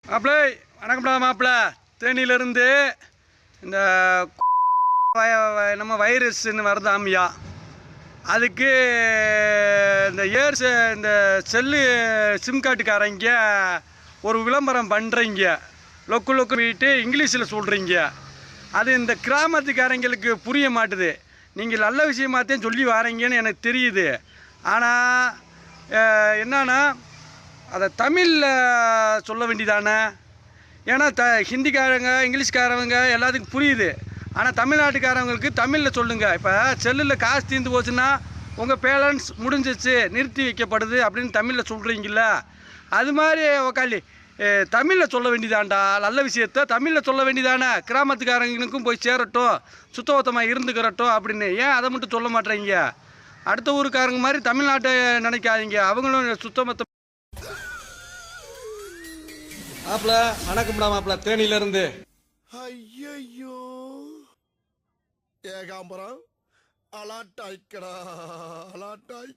மாப்பிள்ளை வணக்கம்டா மாப்பிள்ள. தேனியிலேருந்து இந்த நம்ம வைரஸ்ன்னு வருதாமியா, அதுக்கு இந்த இந்த செல்லு சிம் கார்டுக்காரங்க ஒரு விளம்பரம் பண்ணுறீங்க, லொக்கு லொக்கு வீட்டு இங்கிலீஷில் சொல்கிறீங்க. அது இந்த கிராமத்துக்காரங்களுக்கு புரிய மாட்டுது. நீங்கள் நல்ல விஷயமாத்தையும் சொல்லி வரீங்கன்னு எனக்கு தெரியுது. ஆனால் என்னன்னா அதை தமிழில் சொல்ல வேண்டியதானே? ஏன்னா ஹிந்திக்காரங்க இங்கிலீஷ்காரவங்க எல்லாத்துக்கும் புரியுது. ஆனால் தமிழ்நாட்டுக்காரவங்களுக்கு தமிழில் சொல்லுங்கள். இப்போ செல்லில் காசு தீர்ந்து போச்சுன்னா உங்கள் பேலன்ஸ் முடிஞ்சிச்சு, நிறுத்தி வைக்கப்படுது அப்படின்னு தமிழில் சொல்கிறீங்கள, அது மாதிரி உக்காளி தமிழில் சொல்ல வேண்டியதாண்டா. நல்ல விஷயத்த தமிழில் சொல்ல வேண்டியதானே? கிராமத்துக்காரங்களுக்கும் போய் சேரட்டும், சுத்தபத்தமாக இருந்துக்கிறட்டும் அப்படின்னு. ஏன் அதை மட்டும் சொல்ல மாட்டேறீங்க? அடுத்த ஊருக்காரங்க மாதிரி தமிழ்நாட்டை நினைக்காதீங்க. அவங்களும் சுத்தபத்தம். மாப்பிள்ள வணக்கம்டா மாப்பிள்ள, தேனியிலேருந்து. ஐயோ ஏகாம்பரம் அலாட்டாய்க்கடா அலாட்டாய்.